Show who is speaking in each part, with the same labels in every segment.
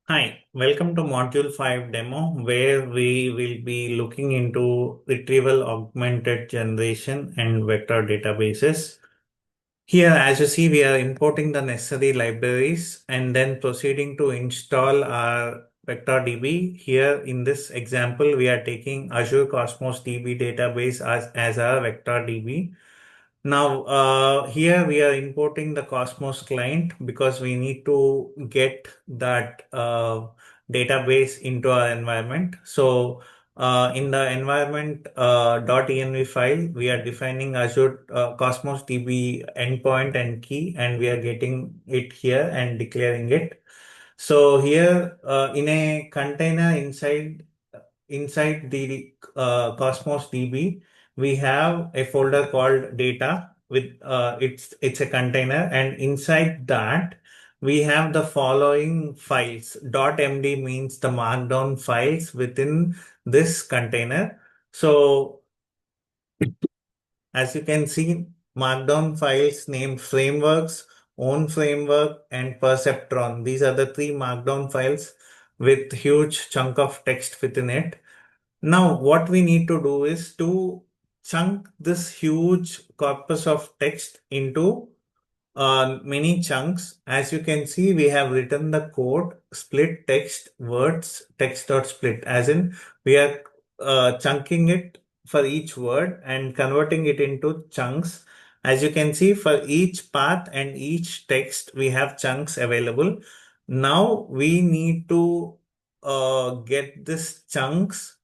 Speaker 1: Hi, welcome to Module 5 demo where we will be looking into retrieval augmented generation and vector databases. Here, as you see, we are importing the necessary libraries and then proceeding to install our vector DB. Here in this example, we are taking Azure Cosmos DB database as our vector DB. Now, here we are importing the Cosmos client because we need to get that database into our environment. So, in the environment .env file, we are defining Azure Cosmos DB endpoint and key, and we are getting it here and declaring it. So here, in a container inside the Cosmos DB, we have a folder called data with it's a container, and inside that we have the following files. .md means the markdown files within this container. So as you can see, markdown files named frameworks, own framework, and perceptron. These are the three markdown files with huge chunk of text within it. Now, what we need to do is to chunk this huge corpus of text into many chunks. As you can see, we have written the code split text words text dot split, as in we are chunking it for each word and converting it into chunks. As you can see, for each path and each text, we have chunks available. Now we need to get this chunks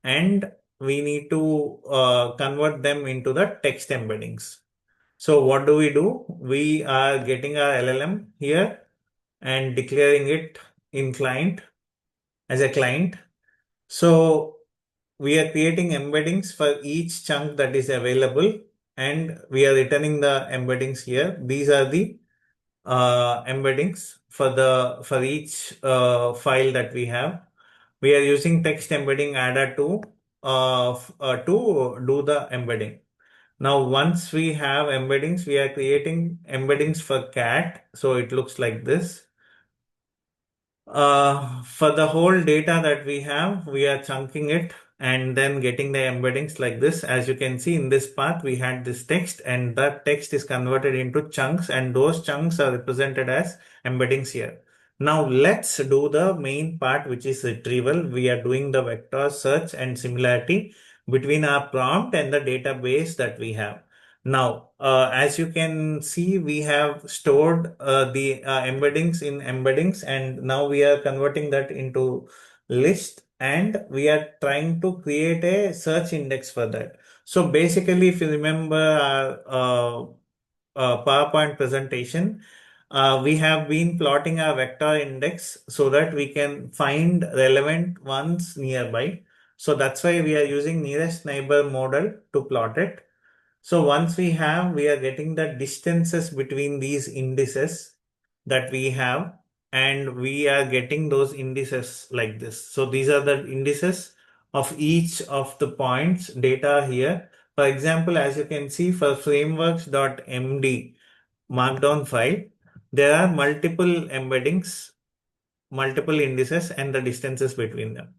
Speaker 1: and we need to convert them into the text embeddings. So what do? We are getting our LLM here and declaring it in client as a client. So we are creating embeddings for each chunk that is available and we are returning the embeddings here. These are the embeddings for each file that we have. We are using text embedding adder to do the embedding. Now, once we have embeddings, we are creating embeddings for cat. So it looks like this. For the whole data that we are chunking it and then getting the embeddings like this. As you can see in this path, we had this text and that text is converted into chunks and those chunks are represented as embeddings here. Now let's do the main part, which is retrieval. We are doing the vector search and similarity between our prompt and the database that we have. Now, as you can see, we have stored the embeddings in embeddings, and now we are converting that into list, and we are trying to create a search index for that. So basically, if you remember our PowerPoint presentation, we have been plotting our vector index so that we can find relevant ones nearby. So that's why we are using nearest neighbor model to plot it. So once we are getting the distances between these indices that we have, and we are getting those indices like this. So these are the indices of each of the points data here. For example, as you can see for frameworks.md markdown file, there are multiple embeddings, multiple indices and the distances between them.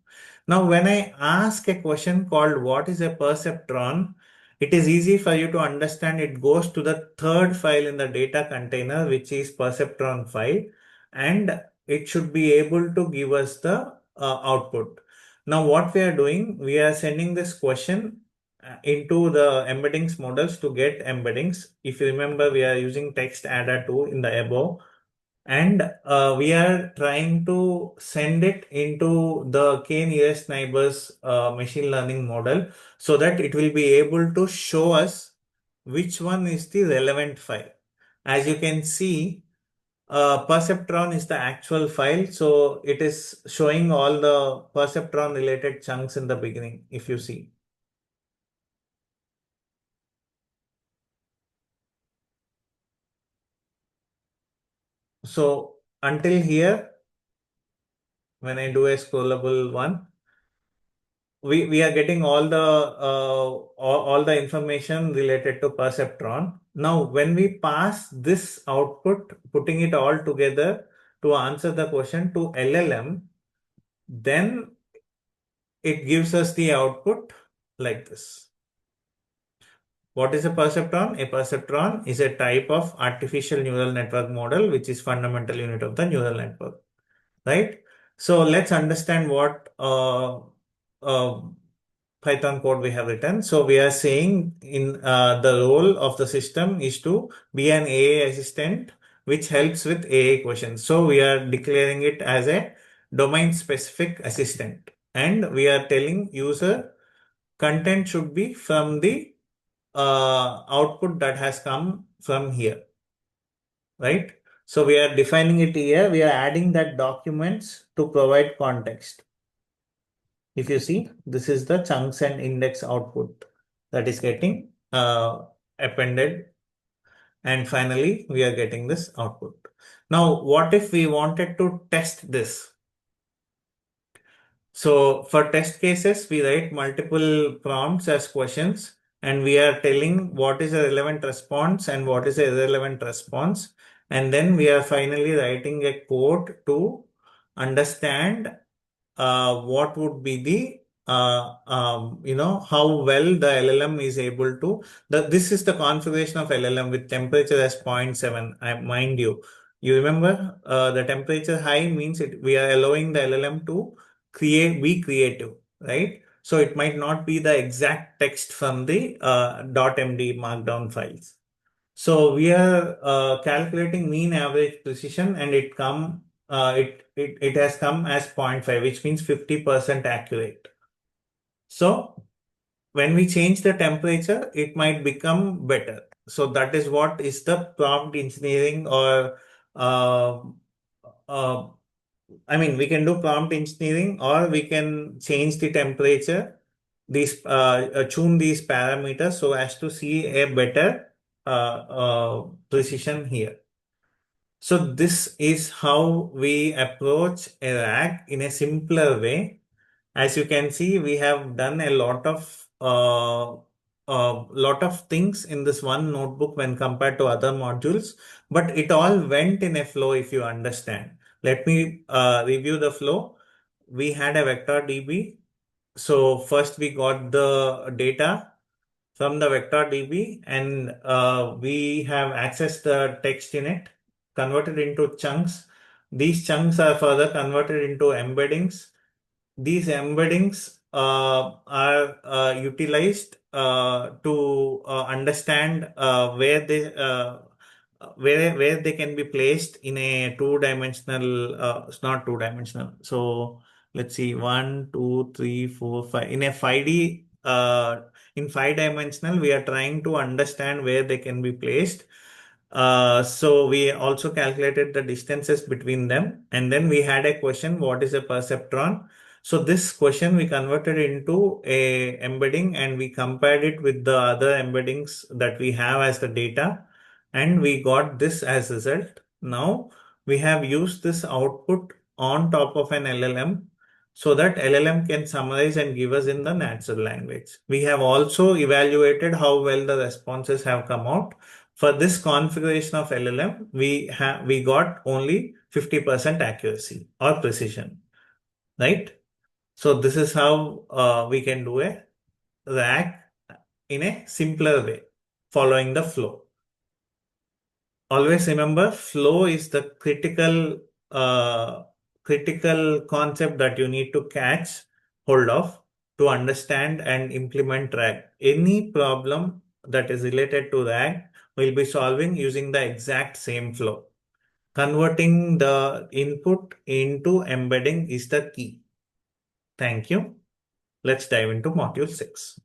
Speaker 1: Now, when I ask a question called what is a perceptron, it is easy for you to understand. It goes to the third file in the data container, which is perceptron file, and it should be able to give us the output. Now, what we are doing, we are sending this question into the embeddings models to get embeddings. If you remember, we are using text adder 2 in the above, and we are trying to send it into the k nearest neighbors machine learning model so that it will be able to show us which one is the relevant file. As you can see, perceptron is the actual file, so it is showing all the perceptron related chunks in the beginning, if you see. So until here, when I do a scrollable one, we are getting all the information related to perceptron. Now, when we pass this output, putting it all together, to answer the question to LLM, then it gives us the output like this. What is a perceptron? A perceptron is a type of artificial neural network model, which is fundamental unit of the neural network, right? So let's understand what uh, Python code we have written. So we are saying in the role of the system is to be an AI assistant which helps with AI questions. So we are declaring it as a domain specific assistant, and we are telling user content should be from the output that has come from here, right? So we are defining it here. We are adding that documents to provide context. If you see, this is the chunks and index output that is getting appended. And finally, we are getting this output. Now, what if we wanted to test this? So for test cases, we write multiple prompts as questions, and we are telling what is a relevant response and what is a irrelevant response. And then we are finally writing a code to understand what would be the how well the LLM is able to this is the configuration of LLM with temperature as 0.7. Mind you, you remember the temperature high means we are allowing the LLM to be creative, right? So it might not be the exact text from the .md markdown files. So we are calculating mean average precision, and it has come as 0.5, which means 50% accurate. So when we change the temperature, it might become better. So that is what is the prompt engineering, or uh, uh, I mean, we can do prompt engineering, or we can change the temperature, tune these parameters so as to see a better precision here. So this is how we approach a RAG in a simpler way. As you can see, we have done a lot of things in this one notebook when compared to other modules, but it all went in a flow if you understand. Let me review the flow. We had a vector DB. So first we got the data from the vector DB, and we have accessed the text in it, converted into chunks. These chunks are further converted into embeddings. These embeddings are utilized to understand where they can be placed in a two-dimensional. It's not two-dimensional. So let's see, 1, 2, 3, 4, 5. In a 5D, in 5-dimensional, we are trying to understand where they can be placed. So we also calculated the distances between them, and then we had a question: what is a perceptron? So this question we converted into a embedding, and we compared it with the other embeddings that we have as the data, and we got this as result. Now we have used this output on top of an LLM so that LLM can summarize and give us in the natural language. We have also evaluated how well the responses have come out. For this configuration of LLM, we got only 50% accuracy or precision, right? So this is how we can do a RAG in a simpler way, following the flow. Always remember, flow is the critical concept that you need to catch hold of to understand and implement RAG. Any problem that is related to RAG will be solving using the exact same flow. Converting the input into embedding is the key. Thank you. Let's dive into module 6.